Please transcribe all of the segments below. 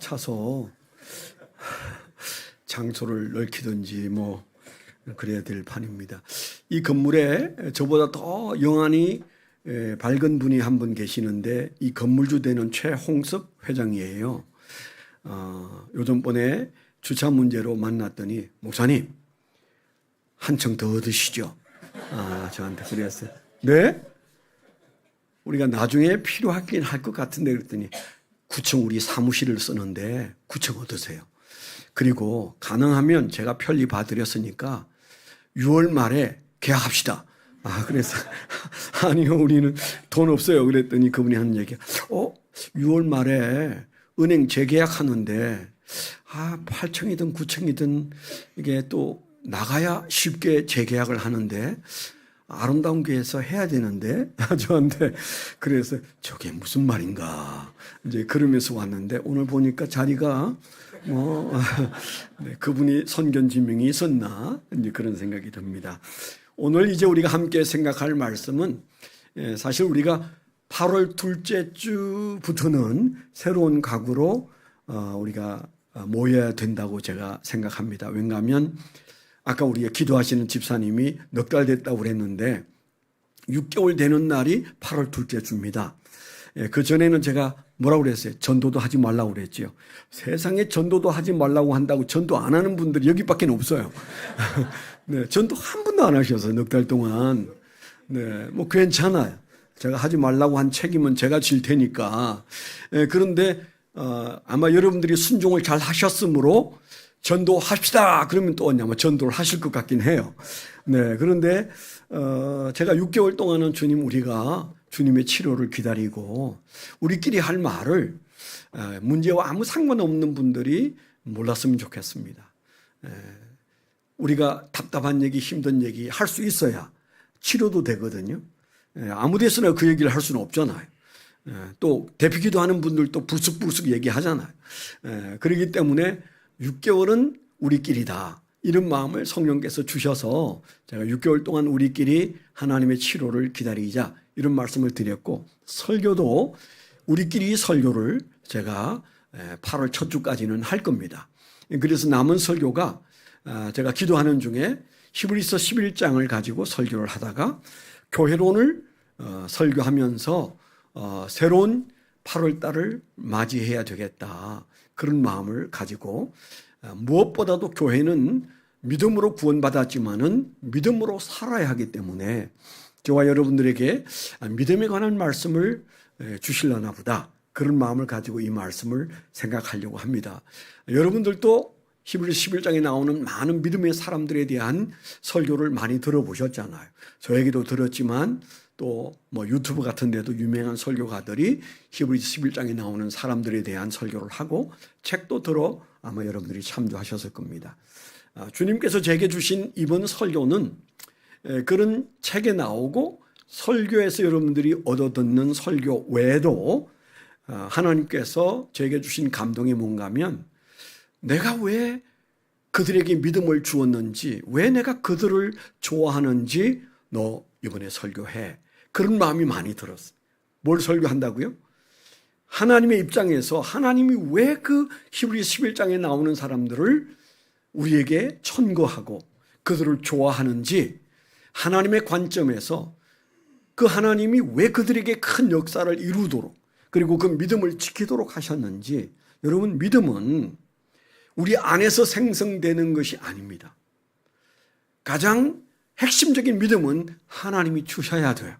차서 장소를 넓히든지 뭐 그래야 될 판입니다. 이 건물에 저보다 더 영안이 밝은 분이 한 분 계시는데 이 건물주 되는 최홍섭 회장이에요. 요즘번에 주차 문제로 만났더니 목사님 한 층 더 얻으시죠. 저한테 그랬어요. 네? 우리가 나중에 필요하긴 할 것 같은데 그랬더니 9층 우리 사무실을 쓰는데 9층 얻으세요. 그리고 가능하면 제가 편리 봐드렸으니까 6월 말에 계약합시다. 그래서 아니요 우리는 돈 없어요. 그랬더니 그분이 하는 얘기가 6월 말에 은행 재계약하는데 8층이든 9층이든 이게 또 나가야 쉽게 재계약을 하는데 아름다운 교회에서 해야 되는데 저한테 그래서 저게 무슨 말인가 이제 그러면서 왔는데 오늘 보니까 자리가 네, 그분이 선견지명이 있었나 이제 그런 생각이 듭니다. 오늘 이제 우리가 함께 생각할 말씀은 사실 우리가 8월 둘째 주부터는 새로운 각오로 우리가 모여야 된다고 제가 생각합니다. 왜냐하면 아까 우리가 기도하시는 집사님이 넉 달 됐다고 그랬는데 6개월 되는 날이 8월 둘째 주입니다. 그전에는 제가 뭐라고 그랬어요? 전도도 하지 말라고 그랬죠. 세상에 전도도 하지 말라고 한다고 전도 안 하는 분들이 여기밖에 없어요. 네, 전도 한 번도 안 하셔서 넉 달 동안. 네, 뭐 괜찮아요. 제가 하지 말라고 한 책임은 제가 질 테니까. 그런데 아마 여러분들이 순종을 잘 하셨으므로 전도합시다. 그러면 또 아마 전도를 하실 것 같긴 해요. 네, 그런데 제가 6개월 동안은 우리가 주님의 치료를 기다리고 우리끼리 할 말을 문제와 아무 상관없는 분들이 몰랐으면 좋겠습니다. 우리가 답답한 얘기, 힘든 얘기 할 수 있어야 치료도 되거든요. 아무 데서나 그 얘기를 할 수는 없잖아요. 또 대피기도 하는 분들도 불쑥불쑥 얘기하잖아요. 그렇기 때문에 6개월은 우리끼리다. 이런 마음을 성령께서 주셔서 제가 6개월 동안 우리끼리 하나님의 치료를 기다리자 이런 말씀을 드렸고 설교도 우리끼리 설교를 제가 8월 첫 주까지는 할 겁니다. 그래서 남은 설교가 제가 기도하는 중에 히브리서 11장을 가지고 설교를 하다가 교회론을 설교하면서 새로운 8월 달을 맞이해야 되겠다. 그런 마음을 가지고 무엇보다도 교회는 믿음으로 구원받았지만은 믿음으로 살아야 하기 때문에 저와 여러분들에게 믿음에 관한 말씀을 주시려나 보다. 그런 마음을 가지고 이 말씀을 생각하려고 합니다. 여러분들도 히브리서 11장에 나오는 많은 믿음의 사람들에 대한 설교를 많이 들어보셨잖아요. 저에게도 들었지만 또 뭐 유튜브 같은 데도 유명한 설교가들이 히브리서 11장에 나오는 사람들에 대한 설교를 하고 책도 들어 아마 여러분들이 참조하셨을 겁니다. 주님께서 제게 주신 이번 설교는 그런 책에 나오고 설교에서 여러분들이 얻어듣는 설교 외에도 하나님께서 제게 주신 감동이 뭔가 하면 내가 왜 그들에게 믿음을 주었는지 왜 내가 그들을 좋아하는지 너 이번에 설교해. 그런 마음이 많이 들었어요. 뭘 설교한다고요? 하나님의 입장에서 하나님이 왜 그 히브리서 11장에 나오는 사람들을 우리에게 천거하고 그들을 좋아하는지 하나님의 관점에서 그 하나님이 왜 그들에게 큰 역사를 이루도록 그리고 그 믿음을 지키도록 하셨는지 여러분 믿음은 우리 안에서 생성되는 것이 아닙니다. 가장 핵심적인 믿음은 하나님이 주셔야 돼요.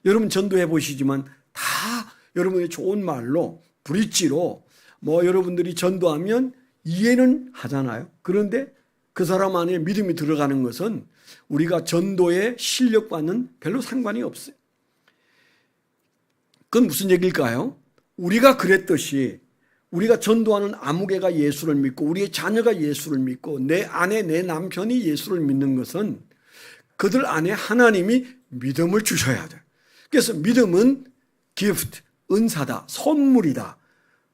여러분 전도해 보시지만 다 여러분의 좋은 말로 브릿지로 뭐 여러분들이 전도하면 이해는 하잖아요. 그런데 그 사람 안에 믿음이 들어가는 것은 우리가 전도의 실력과는 별로 상관이 없어요. 그건 무슨 얘기일까요? 우리가 그랬듯이 우리가 전도하는 아무개가 예수를 믿고 우리의 자녀가 예수를 믿고 내 아내 내 남편이 예수를 믿는 것은 그들 안에 하나님이 믿음을 주셔야 돼요. 그래서 믿음은 gift, 은사다, 선물이다.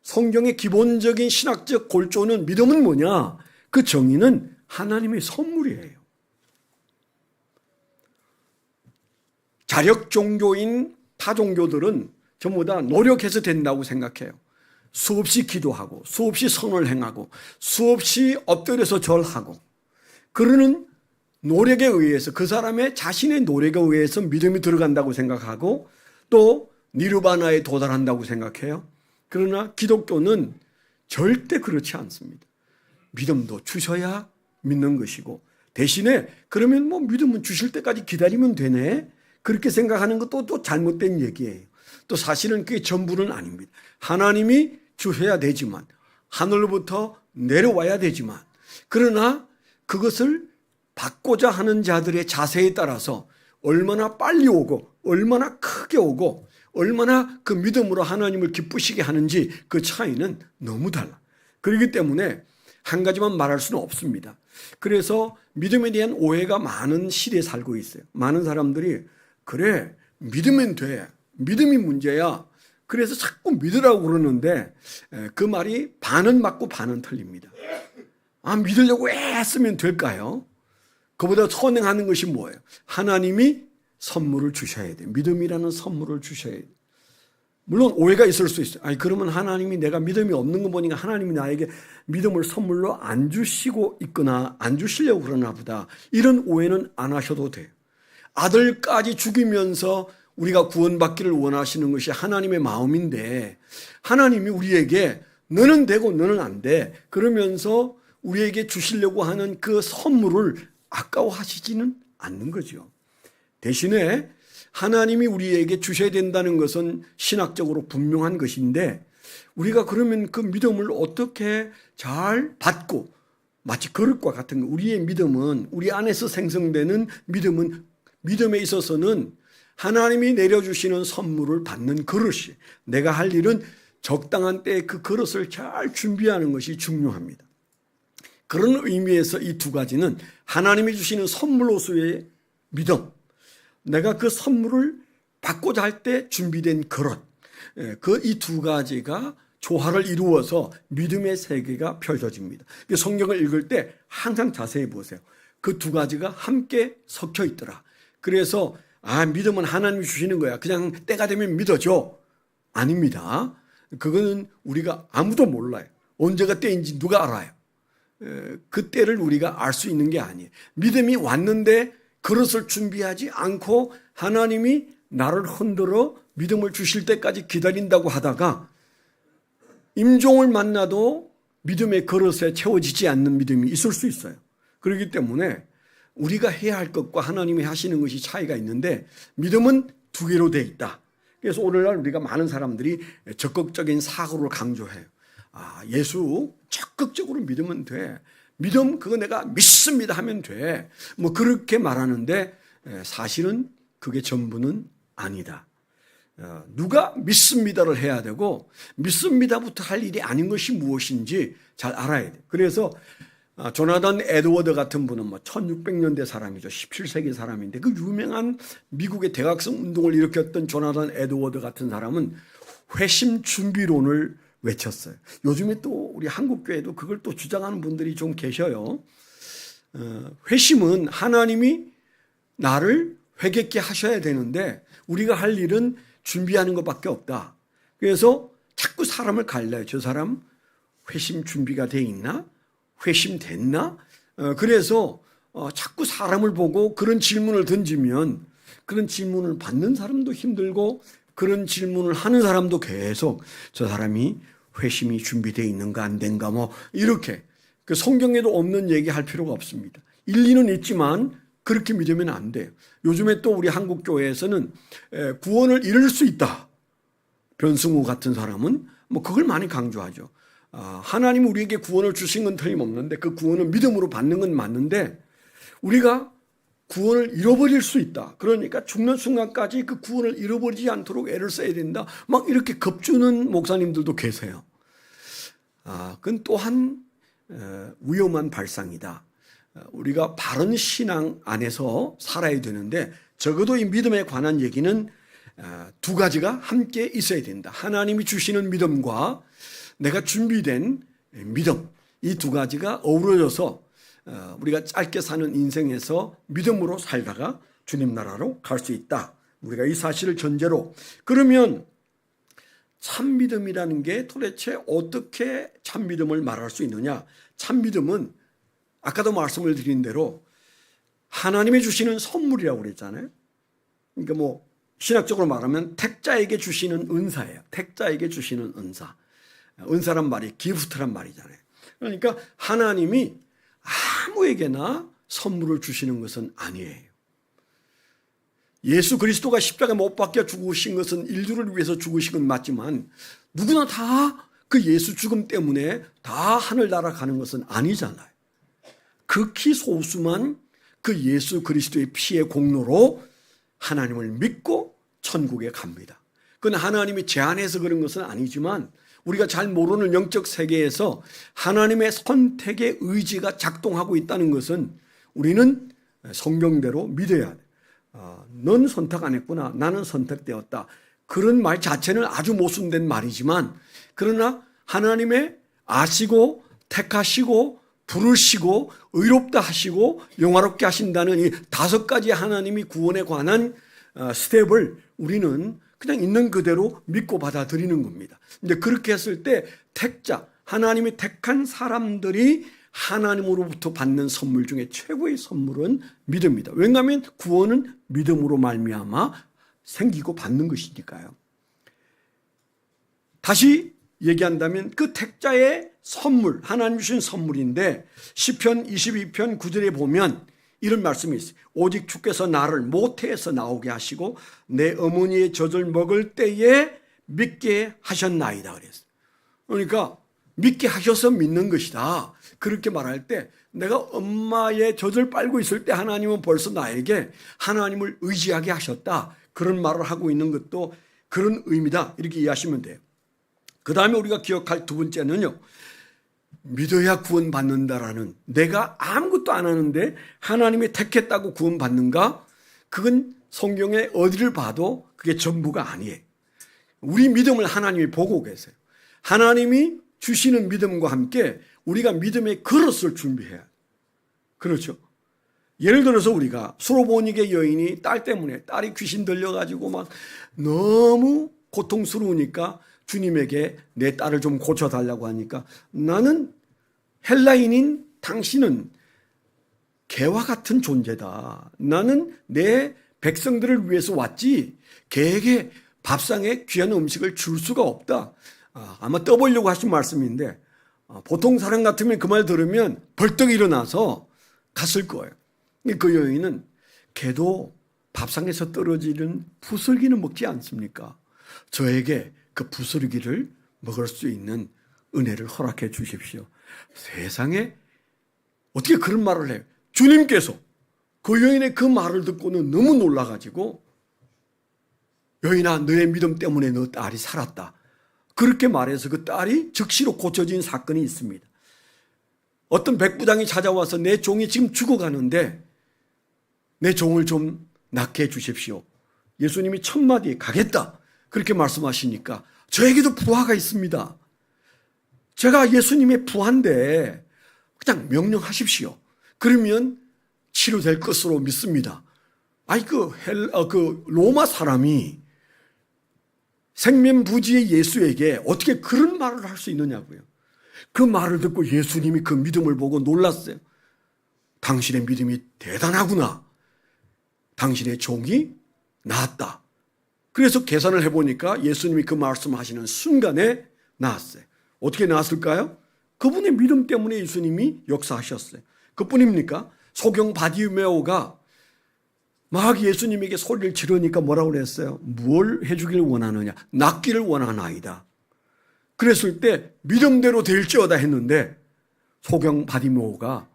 성경의 기본적인 신학적 골조는 믿음은 뭐냐? 그 정의는 하나님의 선물이에요. 자력 종교인 타 종교들은 전부 다 노력해서 된다고 생각해요. 수없이 기도하고 수없이 선을 행하고 수없이 엎드려서 절하고 그러는 노력에 의해서 그 사람의 자신의 노력에 의해서 믿음이 들어간다고 생각하고 또 니르바나에 도달한다고 생각해요. 그러나 기독교는 절대 그렇지 않습니다. 믿음도 주셔야 믿는 것이고 대신에 그러면 뭐 믿음은 주실 때까지 기다리면 되네 그렇게 생각하는 것도 또 잘못된 얘기예요. 또 사실은 그게 전부는 아닙니다. 하나님이 주셔야 되지만 하늘로부터 내려와야 되지만 그러나 그것을 받고자 하는 자들의 자세에 따라서 얼마나 빨리 오고 얼마나 크게 오고 얼마나 그 믿음으로 하나님을 기쁘시게 하는지 그 차이는 너무 달라. 그렇기 때문에 한 가지만 말할 수는 없습니다. 그래서 믿음에 대한 오해가 많은 시대에 살고 있어요. 많은 사람들이 그래 믿으면 돼. 믿음이 문제야. 그래서 자꾸 믿으라고 그러는데 그 말이 반은 맞고 반은 틀립니다. 믿으려고 애쓰면 될까요? 그보다 선행하는 것이 뭐예요? 하나님이 선물을 주셔야 돼요. 믿음이라는 선물을 주셔야 돼요. 물론 오해가 있을 수 있어요. 그러면 하나님이 내가 믿음이 없는 거 보니까 하나님이 나에게 믿음을 선물로 안 주시고 있거나 안 주시려고 그러나 보다. 이런 오해는 안 하셔도 돼요. 아들까지 죽이면서 우리가 구원받기를 원하시는 것이 하나님의 마음인데 하나님이 우리에게 너는 되고 너는 안 돼. 그러면서 우리에게 주시려고 하는 그 선물을 아까워하시지는 않는 거죠. 대신에 하나님이 우리에게 주셔야 된다는 것은 신학적으로 분명한 것인데 우리가 그러면 그 믿음을 어떻게 잘 받고 마치 그릇과 같은 거 우리의 믿음은 우리 안에서 생성되는 믿음은 믿음에 있어서는 하나님이 내려주시는 선물을 받는 그릇이 내가 할 일은 적당한 때에 그 그릇을 잘 준비하는 것이 중요합니다. 그런 의미에서 이 두 가지는 하나님이 주시는 선물로서의 믿음 내가 그 선물을 받고자 할 때 준비된 그릇 그 이 두 가지가 조화를 이루어서 믿음의 세계가 펼쳐집니다. 성경을 읽을 때 항상 자세히 보세요. 그 두 가지가 함께 섞여 있더라. 그래서 믿음은 하나님이 주시는 거야. 그냥 때가 되면 믿어줘. 아닙니다. 그거는 우리가 아무도 몰라요. 언제가 때인지 누가 알아요. 그 때를 우리가 알 수 있는 게 아니에요. 믿음이 왔는데 그릇을 준비하지 않고 하나님이 나를 흔들어 믿음을 주실 때까지 기다린다고 하다가 임종을 만나도 믿음의 그릇에 채워지지 않는 믿음이 있을 수 있어요. 그렇기 때문에 우리가 해야 할 것과 하나님이 하시는 것이 차이가 있는데 믿음은 두 개로 되어 있다. 그래서 오늘날 우리가 많은 사람들이 적극적인 사고를 강조해요. 예수 적극적으로 믿으면 돼. 믿음 그거 내가 믿습니다 하면 돼. 뭐 그렇게 말하는데 사실은 그게 전부는 아니다. 누가 믿습니다를 해야 되고 믿습니다부터 할 일이 아닌 것이 무엇인지 잘 알아야 돼. 그래서 조나단 에드워드 같은 분은 1600년대 사람이죠. 17세기 사람인데 그 유명한 미국의 대각성 운동을 일으켰던 조나단 에드워드 같은 사람은 회심 준비론을 외쳤어요. 요즘에 또 우리 한국교회도 그걸 또 주장하는 분들이 좀 계셔요. 회심은 하나님이 나를 회개케 하셔야 되는데 우리가 할 일은 준비하는 것밖에 없다. 그래서 자꾸 사람을 갈라요. 저 사람 회심 준비가 돼 있나? 회심됐나? 그래서 자꾸 사람을 보고 그런 질문을 던지면 그런 질문을 받는 사람도 힘들고 그런 질문을 하는 사람도 계속 저 사람이 회심이 준비되어 있는가 안 된가 뭐 이렇게 그 성경에도 없는 얘기할 필요가 없습니다. 일리는 있지만 그렇게 믿으면 안 돼요. 요즘에 또 우리 한국 교회에서는 구원을 이룰 수 있다. 변승우 같은 사람은 뭐 그걸 많이 강조하죠. 하나님이 우리에게 구원을 주신 건 틀림없는데 그 구원을 믿음으로 받는 건 맞는데 우리가 구원을 잃어버릴 수 있다. 그러니까 죽는 순간까지 그 구원을 잃어버리지 않도록 애를 써야 된다. 막 이렇게 겁주는 목사님들도 계세요. 그건 또한 위험한 발상이다. 우리가 바른 신앙 안에서 살아야 되는데 적어도 이 믿음에 관한 얘기는 두 가지가 함께 있어야 된다. 하나님이 주시는 믿음과 내가 준비된 믿음 이 두 가지가 어우러져서 우리가 짧게 사는 인생에서 믿음으로 살다가 주님 나라로 갈 수 있다. 우리가 이 사실을 전제로 그러면 참믿음이라는 게 도대체 어떻게 참믿음을 말할 수 있느냐? 참믿음은 아까도 말씀을 드린 대로 하나님이 주시는 선물이라고 그랬잖아요. 그러니까 뭐 신학적으로 말하면 택자에게 주시는 은사예요. 택자에게 주시는 은사. 은사란 말이 기프트란 말이잖아요. 그러니까 하나님이 아무에게나 선물을 주시는 것은 아니에요. 예수 그리스도가 십자가에 못 박혀 죽으신 것은 인류를 위해서 죽으신 건 맞지만 누구나 다 그 예수 죽음 때문에 다 하늘 날아가는 것은 아니잖아요. 극히 소수만 그 예수 그리스도의 피의 공로로 하나님을 믿고 천국에 갑니다. 그건 하나님이 제안해서 그런 것은 아니지만 우리가 잘 모르는 영적 세계에서 하나님의 선택의 의지가 작동하고 있다는 것은 우리는 성경대로 믿어야 돼. 넌 선택 안 했구나. 나는 선택되었다. 그런 말 자체는 아주 모순된 말이지만 그러나 하나님의 아시고 택하시고 부르시고 의롭다 하시고 영화롭게 하신다는 이 5가지 하나님이 구원에 관한 스텝을 우리는 그냥 있는 그대로 믿고 받아들이는 겁니다. 근데 그렇게 했을 때 택자, 하나님이 택한 사람들이 하나님으로부터 받는 선물 중에 최고의 선물은 믿음입니다. 왜냐하면 구원은 믿음으로 말미암아 생기고 받는 것이니까요. 다시 얘기한다면 그 택자의 선물, 하나님 주신 선물인데 시편 22편 9절에 보면 이런 말씀이 있어요. 오직 주께서 나를 모태에서 나오게 하시고 내 어머니의 젖을 먹을 때에 믿게 하셨나이다 그랬어요. 그러니까 믿게 하셔서 믿는 것이다. 그렇게 말할 때 내가 엄마의 젖을 빨고 있을 때 하나님은 벌써 나에게 하나님을 의지하게 하셨다. 그런 말을 하고 있는 것도 그런 의미다. 이렇게 이해하시면 돼요. 그 다음에 우리가 기억할 두 번째는요. 믿어야 구원받는다라는, 내가 아무것도 안 하는데 하나님이 택했다고 구원받는가? 그건 성경에 어디를 봐도 그게 전부가 아니에요. 우리 믿음을 하나님이 보고 계세요. 하나님이 주시는 믿음과 함께 우리가 믿음의 그릇을 준비해야 해요. 그렇죠? 예를 들어서 우리가 수로보니게 여인이 딸 때문에 딸이 귀신 들려가지고 막 너무 고통스러우니까 주님에게 내 딸을 좀 고쳐달라고 하니까 나는 헬라인인 당신은 개와 같은 존재다. 나는 내 백성들을 위해서 왔지 개에게 밥상에 귀한 음식을 줄 수가 없다. 아마 떠보려고 하신 말씀인데 보통 사람 같으면 그 말 들으면 벌떡 일어나서 갔을 거예요. 그 여인은 개도 밥상에서 떨어지는 부스러기는 먹지 않습니까? 저에게 그 부스러기를 먹을 수 있는 은혜를 허락해 주십시오. 세상에 어떻게 그런 말을 해요? 주님께서 그 여인의 그 말을 듣고는 너무 놀라가지고 여인아 너의 믿음 때문에 너 딸이 살았다. 그렇게 말해서 그 딸이 즉시로 고쳐진 사건이 있습니다. 어떤 백부장이 찾아와서 내 종이 지금 죽어가는데 내 종을 좀 낫게 해 주십시오. 예수님이 첫 마디에 가겠다. 그렇게 말씀하시니까 저에게도 부하가 있습니다. 제가 예수님의 부하인데 그냥 명령하십시오. 그러면 치료될 것으로 믿습니다. 그 로마 사람이 생면부지의 예수에게 어떻게 그런 말을 할 수 있느냐고요. 그 말을 듣고 예수님이 그 믿음을 보고 놀랐어요. 당신의 믿음이 대단하구나. 당신의 종이 나았다. 그래서 계산을 해보니까 예수님이 그 말씀하시는 순간에 나았어요. 어떻게 나았을까요? 그분의 믿음 때문에 예수님이 역사하셨어요. 그뿐입니까? 소경 바디메오가 막 예수님에게 소리를 지르니까 뭐라고 그랬어요? 뭘 해주기를 원하느냐? 낫기를 원하나이다. 그랬을 때 믿음대로 될지어다 했는데 소경 바디메오가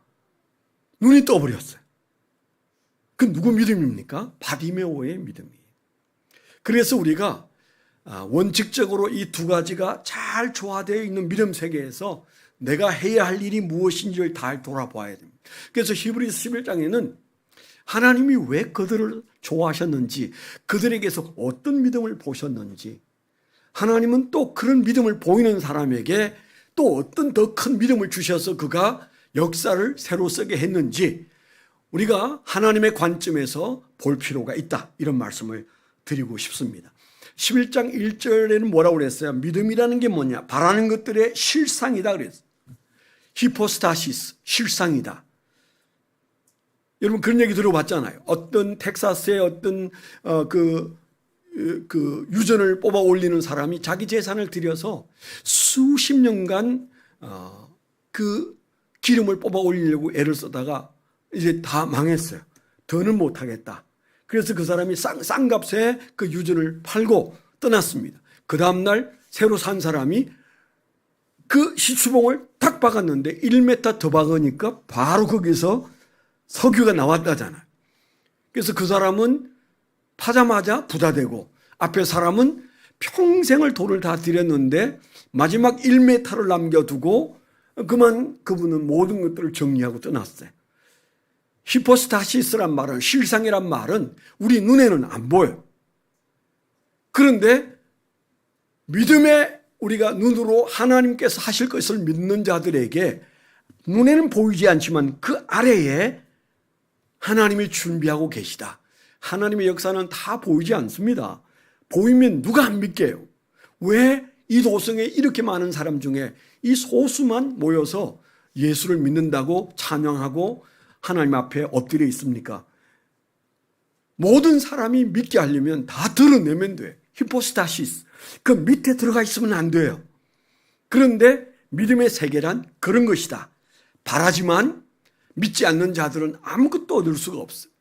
눈이 떠버렸어요. 그 누구 믿음입니까? 바디메오의 믿음이에요. 그래서 우리가 원칙적으로 이 두 가지가 잘 조화되어 있는 믿음 세계에서 내가 해야 할 일이 무엇인지를 다 돌아봐야 됩니다. 그래서 히브리서 11장에는 하나님이 왜 그들을 좋아하셨는지, 그들에게서 어떤 믿음을 보셨는지, 하나님은 또 그런 믿음을 보이는 사람에게 또 어떤 더 큰 믿음을 주셔서 그가 역사를 새로 쓰게 했는지 우리가 하나님의 관점에서 볼 필요가 있다. 이런 말씀을 드리고 싶습니다. 11장 1절에는 뭐라고 그랬어요? 믿음이라는 게 뭐냐? 바라는 것들의 실상이다 그랬어요. 히포스타시스, 실상이다. 여러분 그런 얘기 들어봤잖아요. 어떤 텍사스의 어떤 그 유전을 뽑아 올리는 사람이 자기 재산을 들여서 수십 년간 그 기름을 뽑아 올리려고 애를 쓰다가 이제 다 망했어요. 더는 못하겠다. 그래서 그 사람이 싼 값에 그 유전을 팔고 떠났습니다. 그 다음날 새로 산 사람이 그 시추봉을 탁 박았는데 1m 더 박으니까 바로 거기서 석유가 나왔다잖아요. 그래서 그 사람은 파자마자 부자 되고 앞에 사람은 평생을 돈을 다 들였는데 마지막 1m를 남겨두고 그만 그분은 모든 것들을 정리하고 떠났어요. 히포스타시스란 말은, 실상이란 말은 우리 눈에는 안 보여요. 그런데 믿음에 우리가 눈으로 하나님께서 하실 것을 믿는 자들에게 눈에는 보이지 않지만 그 아래에 하나님이 준비하고 계시다. 하나님의 역사는 다 보이지 않습니다. 보이면 누가 안 믿게요? 왜 이 도성에 이렇게 많은 사람 중에 이 소수만 모여서 예수를 믿는다고 찬양하고 하나님 앞에 엎드려 있습니까? 모든 사람이 믿게 하려면 다 드러내면 돼. 히포스타시스. 그 밑에 들어가 있으면 안 돼요. 그런데 믿음의 세계란 그런 것이다. 바라지만 믿지 않는 자들은 아무것도 얻을 수가 없어요.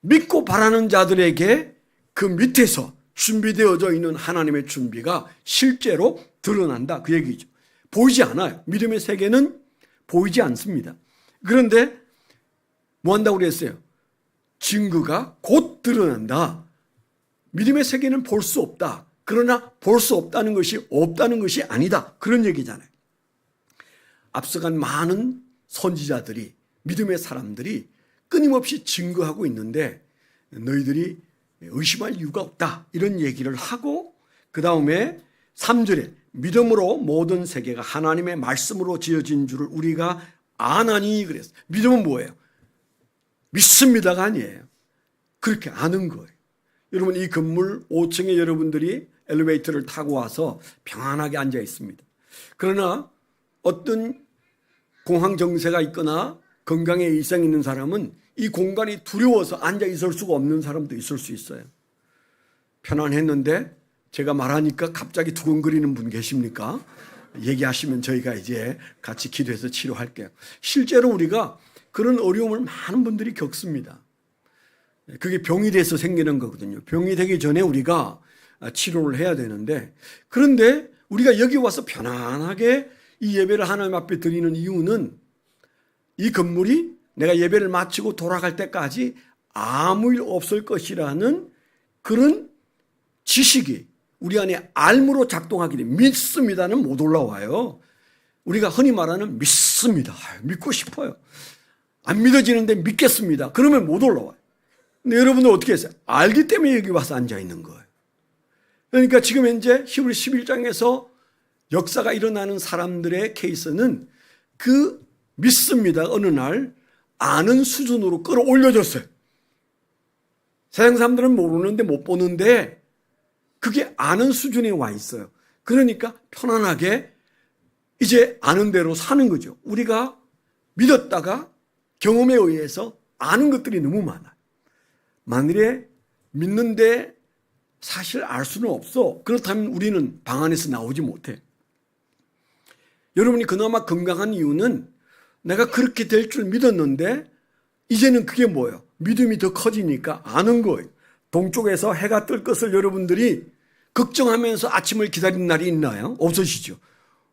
믿고 바라는 자들에게 그 밑에서 준비되어져 있는 하나님의 준비가 실제로 드러난다. 그 얘기죠. 보이지 않아요. 믿음의 세계는 보이지 않습니다. 그런데 뭐 한다고 그랬어요? 증거가 곧 드러난다. 믿음의 세계는 볼 수 없다. 그러나 볼 수 없다는 것이 아니다. 그런 얘기잖아요. 앞서간 많은 선지자들이, 믿음의 사람들이 끊임없이 증거하고 있는데 너희들이 의심할 이유가 없다. 이런 얘기를 하고 그 다음에 3절에 믿음으로 모든 세계가 하나님의 말씀으로 지어진 줄을 우리가 아나니 그랬어요. 믿음은 뭐예요? 믿습니다가 아니에요. 그렇게 아는 거예요. 여러분 이 건물 5층에 여러분들이 엘리베이터를 타고 와서 평안하게 앉아 있습니다. 그러나 어떤 공황 정세가 있거나 건강에 이상이 있는 사람은 이 공간이 두려워서 앉아 있을 수가 없는 사람도 있을 수 있어요. 편안했는데 제가 말하니까 갑자기 두근거리는 분 계십니까? 얘기하시면 저희가 이제 같이 기도해서 치료할게요. 실제로 우리가 그런 어려움을 많은 분들이 겪습니다. 그게 병이 돼서 생기는 거거든요. 병이 되기 전에 우리가 치료를 해야 되는데 그런데 우리가 여기 와서 편안하게 이 예배를 하나님 앞에 드리는 이유는 이 건물이 내가 예배를 마치고 돌아갈 때까지 아무 일 없을 것이라는 그런 지식이 우리 안에 알므로 작동하기 때문에 믿습니다는 못 올라와요. 우리가 흔히 말하는 믿습니다. 믿고 싶어요. 안 믿어지는데 믿겠습니다. 그러면 못 올라와요. 근데 여러분들 어떻게 했어요? 알기 때문에 여기 와서 앉아 있는 거예요. 그러니까 지금 현재 히브리 11장에서 역사가 일어나는 사람들의 케이스는 그 믿습니다. 어느 날 아는 수준으로 끌어올려졌어요. 세상 사람들은 모르는데 못 보는데 그게 아는 수준에 와 있어요. 그러니까 편안하게 이제 아는 대로 사는 거죠. 우리가 믿었다가 경험에 의해서 아는 것들이 너무 많아요. 만일에 믿는데 사실 알 수는 없어. 그렇다면 우리는 방 안에서 나오지 못해. 여러분이 그나마 건강한 이유는 내가 그렇게 될 줄 믿었는데 이제는 그게 뭐예요? 믿음이 더 커지니까 아는 거예요. 동쪽에서 해가 뜰 것을 여러분들이 걱정하면서 아침을 기다리는 날이 있나요? 없으시죠?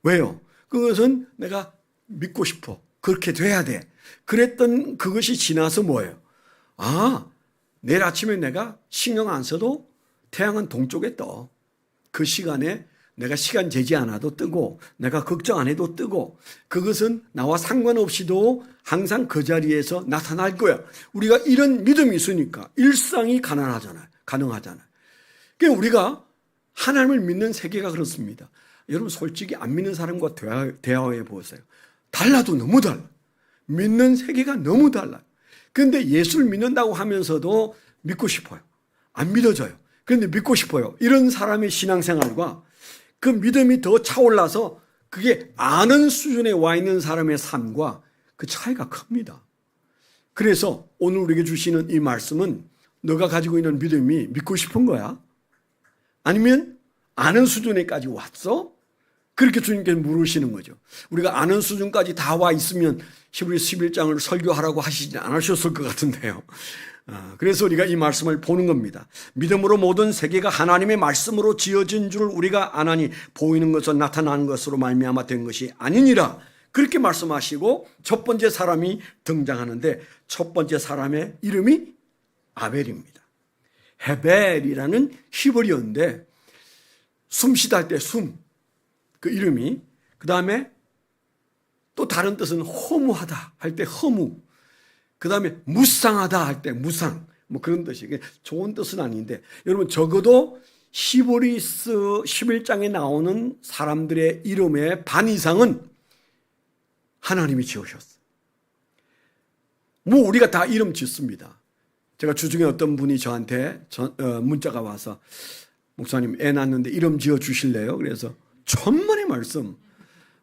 왜요? 그것은 내가 믿고 싶어. 그렇게 돼야 돼. 그랬던 그것이 지나서 뭐예요? 아, 내일 아침에 내가 신경 안 써도 태양은 동쪽에 떠. 그 시간에 내가 시간 재지 않아도 뜨고 내가 걱정 안 해도 뜨고 그것은 나와 상관없이도 항상 그 자리에서 나타날 거야. 우리가 이런 믿음이 있으니까 일상이 가능하잖아요. 그러니까 우리가 하나님을 믿는 세계가 그렇습니다. 여러분 솔직히 안 믿는 사람과 대화해 보세요. 달라도 너무 달라. 믿는 세계가 너무 달라요. 그런데 예수를 믿는다고 하면서도 믿고 싶어요. 안 믿어져요. 그런데 믿고 싶어요. 이런 사람의 신앙생활과 그 믿음이 더 차올라서 그게 아는 수준에 와 있는 사람의 삶과 그 차이가 큽니다. 그래서 오늘 우리에게 주시는 이 말씀은 너가 가지고 있는 믿음이 믿고 싶은 거야? 아니면 아는 수준에까지 왔어? 그렇게 주님께서 물으시는 거죠. 우리가 아는 수준까지 다 와 있으면 히브리서 11장을 설교하라고 하시지 않으셨을 것 같은데요. 그래서 우리가 이 말씀을 보는 겁니다. 믿음으로 모든 세계가 하나님의 말씀으로 지어진 줄 우리가 아나니 보이는 것은 나타나는 것으로 말미암아 된 것이 아니니라. 그렇게 말씀하시고 첫 번째 사람이 등장하는데 첫 번째 사람의 이름이 아벨입니다. 헤벨이라는 히브리어인데 숨쉬다 할 때 숨, 그 이름이, 그 다음에 또 다른 뜻은 허무하다 할 때 허무, 그 다음에 무쌍하다 할 때 무쌍, 뭐 그런 뜻이, 좋은 뜻은 아닌데, 여러분 적어도 히브리서 11장에 나오는 사람들의 이름의 반 이상은 하나님이 지으셨어요. 뭐 우리가 다 이름 짓습니다. 제가 주중에 어떤 분이 저한테 문자가 와서 목사님 애 낳았는데 이름 지어 주실래요? 그래서 천만의 말씀,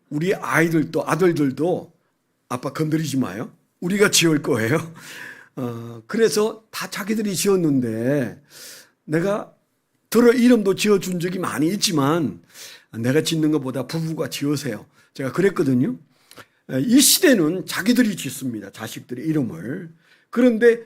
우리 아들들도 아빠 건드리지 마요. 우리가 지을 거예요. 그래서 다 자기들이 지었는데 내가 이름도 지어준 적이 많이 있지만 내가 짓는 것보다 부부가 지으세요. 제가 그랬거든요. 이 시대는 자기들이 짓습니다. 자식들의 이름을. 그런데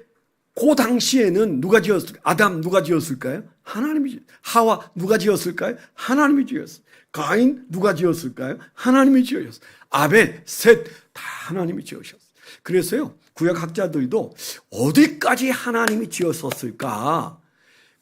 그 당시에는 누가 지었을까요? 아담 누가 지었을까요? 하나님이. 하와 누가 지었을까요? 하나님이 지었어요. 가인 누가 지었을까요? 하나님이 지으셨어요. 아벨, 셋 다 하나님이 지으셨어요. 그래서요, 구약 학자들도 어디까지 하나님이 지었었을까?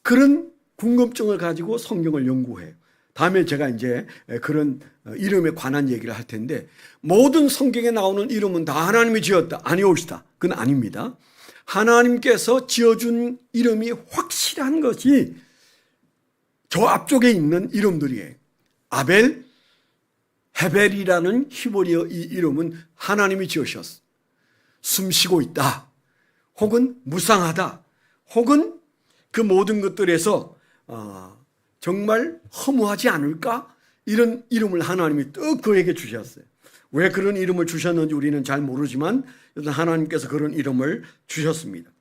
그런 궁금증을 가지고 성경을 연구해요. 다음에 제가 이제 그런 이름에 관한 얘기를 할 텐데, 모든 성경에 나오는 이름은 다 하나님이 지었다. 아니옵시다. 그건 아닙니다. 하나님께서 지어준 이름이 확실한 것이 저 앞쪽에 있는 이름들이에요. 아벨, 헤벨이라는 히브리어 이 이름은 하나님이 지으셨어. 숨쉬고 있다. 혹은 무상하다. 혹은 그 모든 것들에서 정말 허무하지 않을까? 이런 이름을 하나님이 또 그에게 주셨어요. 왜 그런 이름을 주셨는지 우리는 잘 모르지만 하나님께서 그런 이름을 주셨습니다.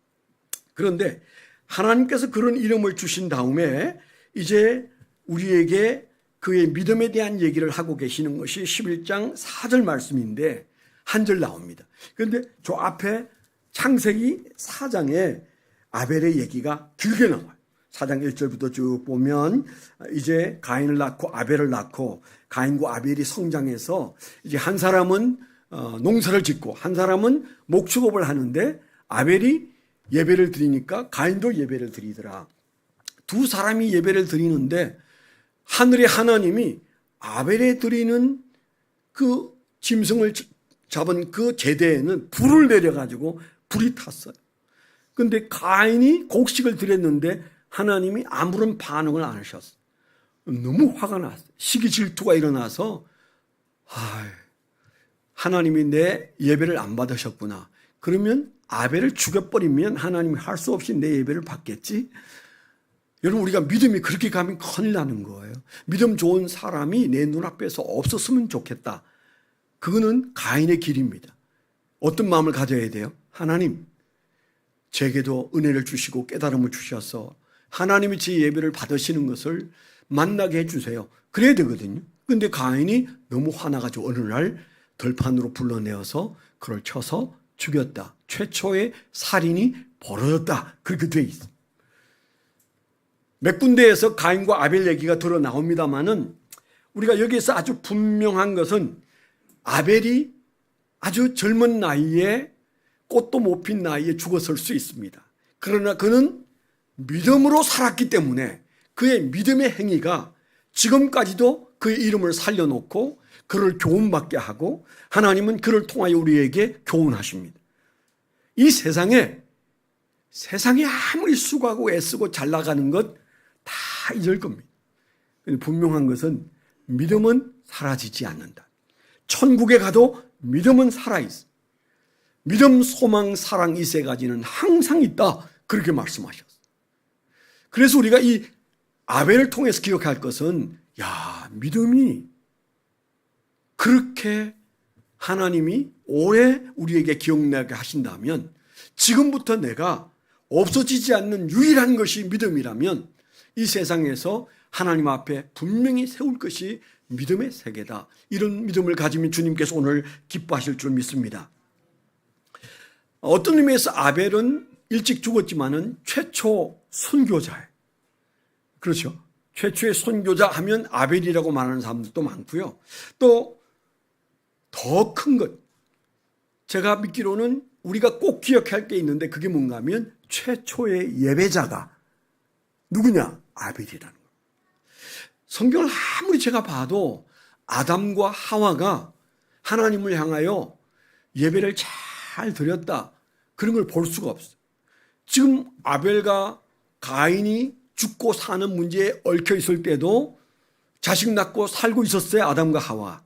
그런데 하나님께서 그런 이름을 주신 다음에 이제 우리에게 그의 믿음에 대한 얘기를 하고 계시는 것이 11장 4절 말씀인데 한 절 나옵니다. 그런데 저 앞에 창세기 4장에 아벨의 얘기가 길게 나와요. 4장 1절부터 쭉 보면 이제 가인을 낳고 아벨을 낳고 가인과 아벨이 성장해서 이제 한 사람은 농사를 짓고 한 사람은 목축업을 하는데 아벨이 예배를 드리니까 가인도 예배를 드리더라. 두 사람이 예배를 드리는데 하늘의 하나님이 아벨에 드리는 그 짐승을 잡은 그 제대에는 불을 내려가지고 불이 탔어요. 그런데 가인이 곡식을 드렸는데 하나님이 아무런 반응을 안 하셨어요. 너무 화가 났어요. 시기 질투가 일어나서 하나님이 내 예배를 안 받으셨구나. 그러면 아벨을 죽여버리면 하나님이 할 수 없이 내 예배를 받겠지? 여러분, 우리가 믿음이 그렇게 가면 큰일 나는 거예요. 믿음 좋은 사람이 내 눈앞에서 없었으면 좋겠다. 그거는 가인의 길입니다. 어떤 마음을 가져야 돼요? 하나님, 제게도 은혜를 주시고 깨달음을 주셔서 하나님이 제 예배를 받으시는 것을 만나게 해주세요. 그래야 되거든요. 그런데 가인이 너무 화나가지고 어느 날 들판으로 불러내어서 그를 쳐서 죽였다. 최초의 살인이 벌어졌다. 그렇게 돼 있습니다. 몇 군데에서 가인과 아벨 얘기가 드러 나옵니다만은 우리가 여기에서 아주 분명한 것은 아벨이 아주 젊은 나이에 꽃도 못 핀 나이에 죽었을 수 있습니다. 그러나 그는 믿음으로 살았기 때문에 그의 믿음의 행위가 지금까지도 그의 이름을 살려놓고 그를 교훈받게 하고 하나님은 그를 통하여 우리에게 교훈하십니다. 이 세상에 아무리 수고하고 애쓰고 잘 나가는 것 다 잊을 겁니다. 분명한 것은 믿음은 사라지지 않는다. 천국에 가도 믿음은 살아있어. 믿음, 소망, 사랑 이 세 가지는 항상 있다. 그렇게 말씀하셨어요. 그래서 우리가 이 아벨을 통해서 기억할 것은 믿음이 그렇게 하나님이 오래 우리에게 기억나게 하신다면 지금부터 내가 없어지지 않는 유일한 것이 믿음이라면 이 세상에서 하나님 앞에 분명히 세울 것이 믿음의 세계다. 이런 믿음을 가지면 주님께서 오늘 기뻐하실 줄 믿습니다. 어떤 의미에서 아벨은 일찍 죽었지만은 최초 선교자예요. 그렇죠. 최초의 선교자 하면 아벨이라고 말하는 사람들도 많고요. 또 더 큰 것, 제가 믿기로는 우리가 꼭 기억할 게 있는데 그게 뭔가 하면 최초의 예배자가 누구냐? 아벨이라는 거예요. 성경을 아무리 제가 봐도 아담과 하와가 하나님을 향하여 예배를 잘 드렸다, 그런 걸 볼 수가 없어요. 지금 아벨과 가인이 죽고 사는 문제에 얽혀 있을 때도 자식 낳고 살고 있었어요. 아담과 하와.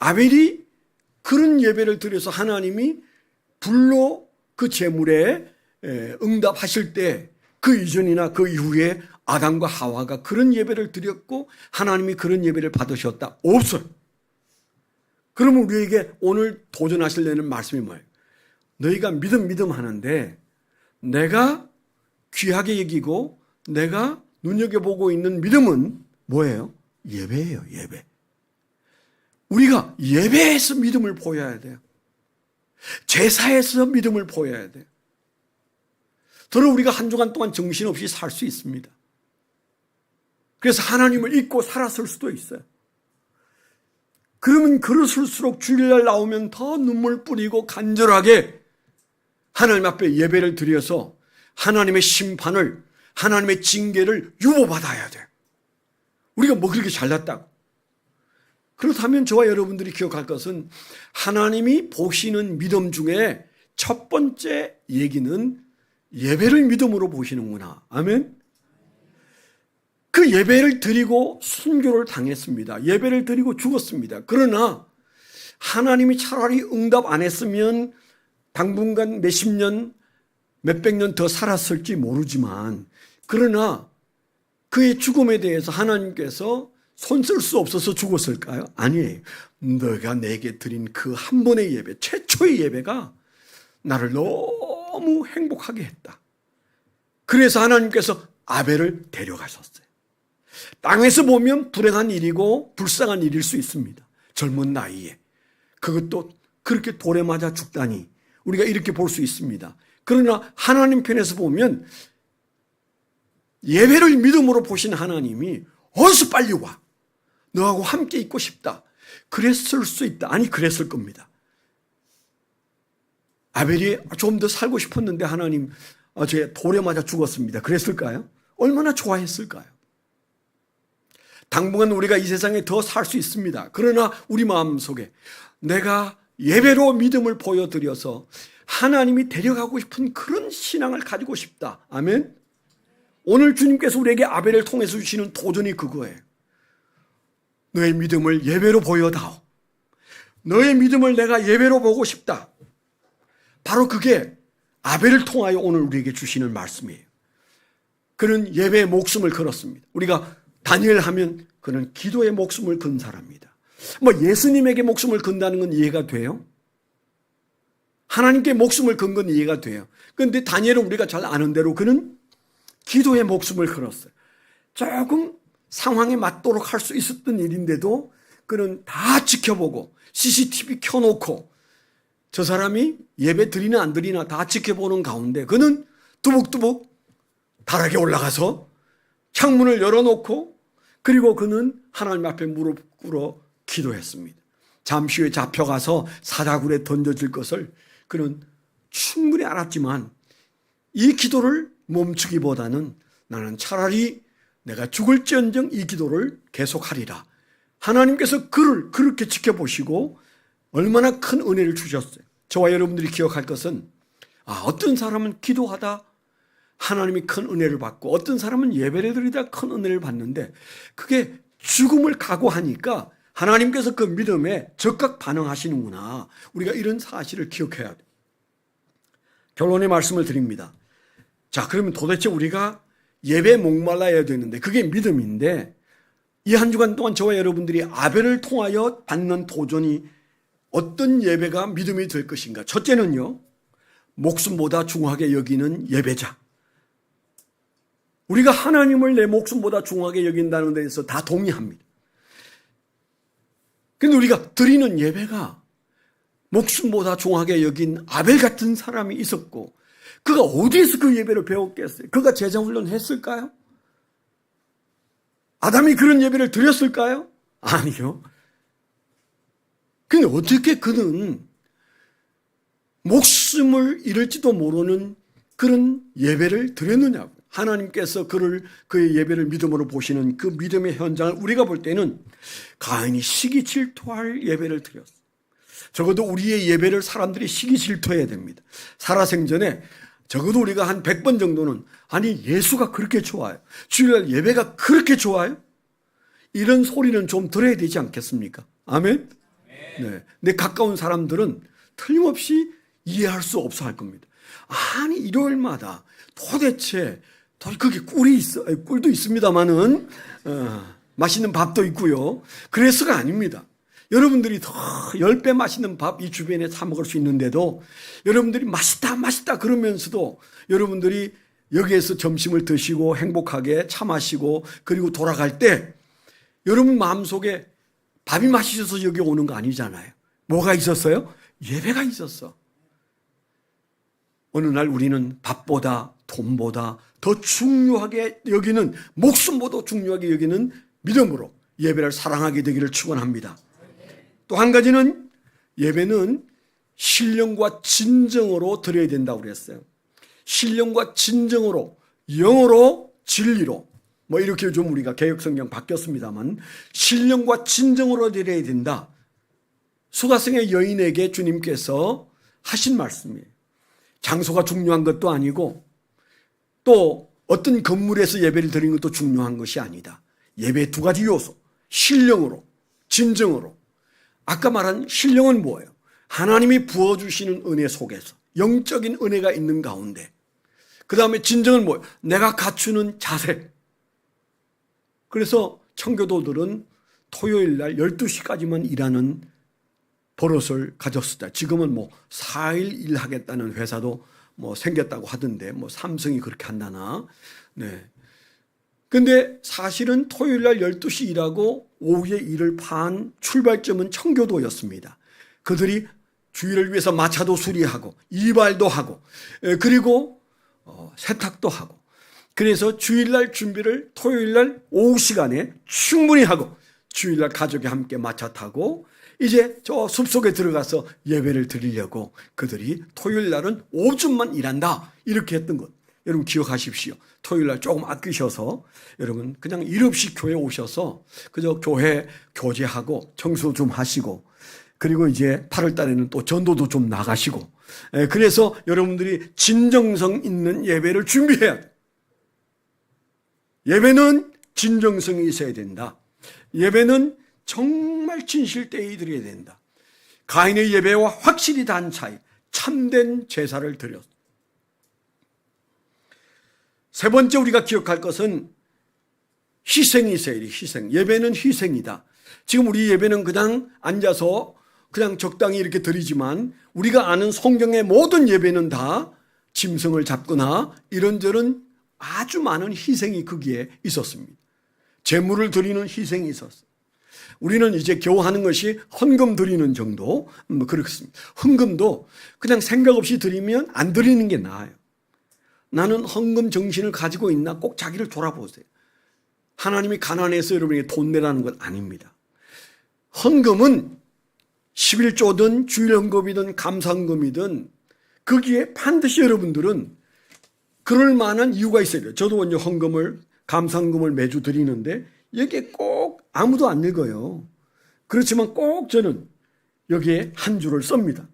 아벨이 그런 예배를 드려서 하나님이 불로 그 제물에 응답하실 때 그 이전이나 그 이후에 아담과 하와가 그런 예배를 드렸고 하나님이 그런 예배를 받으셨다? 없어요. 그러면 우리에게 오늘 도전하시려는 말씀이 뭐예요? 너희가 믿음 하는데 내가 귀하게 여기고 내가 눈여겨보고 있는 믿음은 뭐예요? 예배예요, 예배. 우리가 예배에서 믿음을 보여야 돼요. 제사에서 믿음을 보여야 돼요. 더러 우리가 한 주간 동안 정신없이 살 수 있습니다. 그래서 하나님을 잊고 살았을 수도 있어요. 그러면 그럴수록 주일날 나오면 더 눈물 뿌리고 간절하게 하나님 앞에 예배를 드려서 하나님의 심판을, 하나님의 징계를 유보받아야 돼요. 우리가 뭐 그렇게 잘났다고. 그렇다면 저와 여러분들이 기억할 것은 하나님이 보시는 믿음 중에 첫 번째 얘기는 예배를 믿음으로 보시는구나. 아멘. 그 예배를 드리고 순교를 당했습니다. 예배를 드리고 죽었습니다. 그러나 하나님이 차라리 응답 안 했으면 당분간 몇십 년, 몇백 년 더 살았을지 모르지만, 그러나 그의 죽음에 대해서 하나님께서 손 쓸 수 없어서 죽었을까요? 아니에요. 너가 내게 드린 그 한 번의 예배, 최초의 예배가 나를 너무 행복하게 했다. 그래서 하나님께서 아벨을 데려가셨어요. 땅에서 보면 불행한 일이고 불쌍한 일일 수 있습니다. 젊은 나이에. 그것도 그렇게 돌에 맞아 죽다니. 우리가 이렇게 볼 수 있습니다. 그러나 하나님 편에서 보면 예배를 믿음으로 보신 하나님이 어서 빨리 와. 너하고 함께 있고 싶다. 그랬을 수 있다. 아니, 그랬을 겁니다. 아벨이 좀 더 살고 싶었는데 하나님, 제 돌에 맞아 죽었습니다. 그랬을까요? 얼마나 좋아했을까요? 당분간 우리가 이 세상에 더 살 수 있습니다. 그러나 우리 마음속에 내가 예배로 믿음을 보여드려서 하나님이 데려가고 싶은 그런 신앙을 가지고 싶다. 아멘. 오늘 주님께서 우리에게 아벨을 통해서 주시는 도전이 그거예요. 너의 믿음을 예배로 보여다오. 너의 믿음을 내가 예배로 보고 싶다. 바로 그게 아벨을 통하여 오늘 우리에게 주시는 말씀이에요. 그는 예배의 목숨을 걸었습니다. 우리가 다니엘 하면 그는 기도의 목숨을 건 사람입니다. 예수님에게 목숨을 건다는 건 이해가 돼요? 하나님께 목숨을 건 건 이해가 돼요. 그런데 다니엘은 우리가 잘 아는 대로 그는 기도의 목숨을 걸었어요. 조금 상황에 맞도록 할 수 있었던 일인데도 그는 다 지켜보고 CCTV 켜놓고 저 사람이 예배 드리나 안 드리나 다 지켜보는 가운데 그는 두북두북 다락에 올라가서 창문을 열어놓고 그리고 그는 하나님 앞에 무릎 꿇어 기도했습니다. 잠시 후에 잡혀가서 사자굴에 던져질 것을 그는 충분히 알았지만 이 기도를 멈추기보다는 나는 차라리 내가 죽을지언정 이 기도를 계속하리라. 하나님께서 그를 그렇게 지켜보시고 얼마나 큰 은혜를 주셨어요. 저와 여러분들이 기억할 것은 어떤 사람은 기도하다 하나님이 큰 은혜를 받고 어떤 사람은 예배를 드리다 큰 은혜를 받는데 그게 죽음을 각오하니까 하나님께서 그 믿음에 적극 반응하시는구나. 우리가 이런 사실을 기억해야 돼요. 결론의 말씀을 드립니다. 자, 그러면 도대체 우리가 예배 목말라야 되는데 그게 믿음인데 이 한 주간 동안 저와 여러분들이 아벨을 통하여 받는 도전이 어떤 예배가 믿음이 될 것인가. 첫째는요, 목숨보다 중요하게 여기는 예배자. 우리가 하나님을 내 목숨보다 중요하게 여긴다는 데서 다 동의합니다. 그런데 우리가 드리는 예배가 목숨보다 중요하게 여긴 아벨 같은 사람이 있었고 그가 어디에서 그 예배를 배웠겠어요? 그가 제자훈련 했을까요? 아담이 그런 예배를 드렸을까요? 아니요. 근데 어떻게 그는 목숨을 잃을지도 모르는 그런 예배를 드렸느냐고. 하나님께서 그의 예배를 믿음으로 보시는 그 믿음의 현장을 우리가 볼 때는 가인이 시기 질투할 예배를 드렸어. 적어도 우리의 예배를 사람들이 시기 질투해야 됩니다. 살아생전에 적어도 우리가 한 100번 정도는 아니 예수가 그렇게 좋아요. 주일날 예배가 그렇게 좋아요? 이런 소리는 좀 들어야 되지 않겠습니까? 아멘? 네. 내 가까운 사람들은 틀림없이 이해할 수 없어 할 겁니다. 아니 일요일마다 도대체 그게 꿀도 있습니다만은 맛있는 밥도 있고요. 그래서가 아닙니다. 여러분들이 더 10배 맛있는 밥 이 주변에 사 먹을 수 있는데도 여러분들이 맛있다 그러면서도 여러분들이 여기에서 점심을 드시고 행복하게 차 마시고 그리고 돌아갈 때 여러분 마음속에 밥이 맛있어서 여기 오는 거 아니잖아요. 뭐가 있었어요? 예배가 있었어. 어느 날 우리는 밥보다 돈보다 더 중요하게 여기는 목숨보다 중요하게 여기는 믿음으로 예배를 사랑하게 되기를 축원합니다. 또 한 가지는 예배는 신령과 진정으로 드려야 된다고 그랬어요. 신령과 진정으로, 영어로, 진리로, 뭐 이렇게 좀 우리가 개역성경 바뀌었습니다만 신령과 진정으로 드려야 된다. 수가성의 여인에게 주님께서 하신 말씀이에요. 장소가 중요한 것도 아니고 또 어떤 건물에서 예배를 드리는 것도 중요한 것이 아니다. 예배의 두 가지 요소, 신령으로, 진정으로. 아까 말한 신령은 뭐예요? 하나님이 부어주시는 은혜 속에서 영적인 은혜가 있는 가운데. 그 다음에 진정은 뭐예요? 내가 갖추는 자세. 그래서 청교도들은 토요일 날 12시까지만 일하는 버릇을 가졌었다. 지금은 뭐 4일 일하겠다는 회사도 뭐 생겼다고 하던데 뭐 삼성이 그렇게 한다나. 네. 근데 사실은 토요일 날 12시 일하고 오후에 일을 파한 출발점은 청교도였습니다. 그들이 주일을 위해서 마차도 수리하고 이발도 하고 그리고 세탁도 하고 그래서 주일날 준비를 토요일날 오후 시간에 충분히 하고 주일날 가족이 함께 마차 타고 이제 저 숲속에 들어가서 예배를 드리려고 그들이 토요일날은 오전만 일한다 이렇게 했던 것. 여러분 기억하십시오. 토요일날 조금 아끼셔서 여러분 그냥 일 없이 교회 오셔서 그저 교회 교제하고 청소 좀 하시고 그리고 이제 8월 달에는 또 전도도 좀 나가시고 그래서 여러분들이 진정성 있는 예배를 준비해야 돼. 예배는 진정성이 있어야 된다. 예배는 정말 진실되이 드려야 된다. 가인의 예배와 확실히 다른 차이, 참된 제사를 드렸다. 세 번째 우리가 기억할 것은 희생이 있어야 돼. 희생. 예배는 희생이다. 지금 우리 예배는 그냥 앉아서 그냥 적당히 이렇게 드리지만 우리가 아는 성경의 모든 예배는 다 짐승을 잡거나 이런저런 아주 많은 희생이 거기에 있었습니다. 제물을 드리는 희생이 있었어요. 우리는 이제 겨우 하는 것이 헌금 드리는 정도 그렇습니다. 헌금도 그냥 생각 없이 드리면 안 드리는 게 나아요. 나는 헌금 정신을 가지고 있나 꼭 자기를 돌아보세요. 하나님이 가난해서 여러분에게 돈 내라는 건 아닙니다. 헌금은 11조든 주일헌금이든 감사헌금이든 거기에 반드시 여러분들은 그럴 만한 이유가 있어야 돼요. 저도 먼저 헌금을 감사헌금을 매주 드리는데 여기에 꼭 아무도 안 읽어요. 그렇지만 꼭 저는 여기에 한 줄을 씁니다.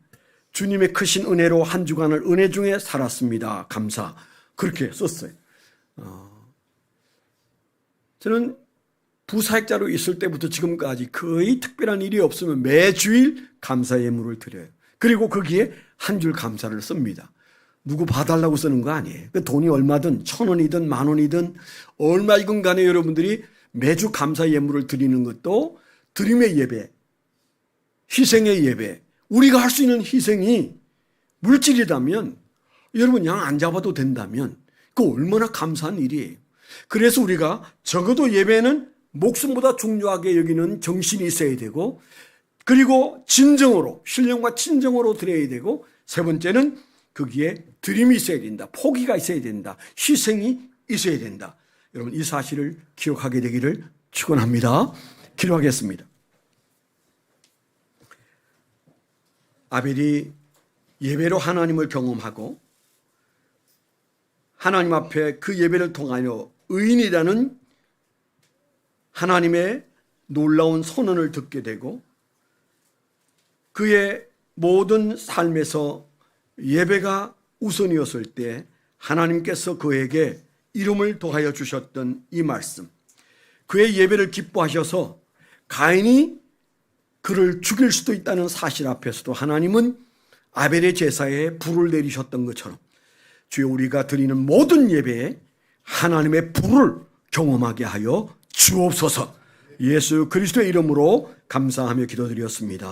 주님의 크신 은혜로 한 주간을 은혜 중에 살았습니다. 감사. 그렇게 썼어요. 저는 부사역자로 있을 때부터 지금까지 거의 특별한 일이 없으면 매주일 감사 예물을 드려요. 그리고 거기에 한 줄 감사를 씁니다. 누구 봐달라고 쓰는 거 아니에요. 그 돈이 얼마든 1,000원이든 10,000원이든 얼마이건 간에 여러분들이 매주 감사 예물을 드리는 것도 드림의 예배, 희생의 예배, 우리가 할 수 있는 희생이 물질이라면 여러분 양 안 잡아도 된다면 그 얼마나 감사한 일이에요. 그래서 우리가 적어도 예배는 목숨보다 중요하게 여기는 정신이 있어야 되고, 그리고 진정으로, 신령과 진정으로 드려야 되고, 세 번째는 거기에 드림이 있어야 된다. 포기가 있어야 된다. 희생이 있어야 된다. 여러분 이 사실을 기억하게 되기를 축원합니다. 기도하겠습니다. 아벨이 예배로 하나님을 경험하고 하나님 앞에 그 예배를 통하여 의인이라는 하나님의 놀라운 선언을 듣게 되고, 그의 모든 삶에서 예배가 우선이었을 때 하나님께서 그에게 이름을 더하여 주셨던 이 말씀, 그의 예배를 기뻐하셔서 가인이 그를 죽일 수도 있다는 사실 앞에서도 하나님은 아벨의 제사에 불을 내리셨던 것처럼 주여 우리가 드리는 모든 예배에 하나님의 불을 경험하게 하여 주옵소서. 예수 그리스도의 이름으로 감사하며 기도드렸습니다.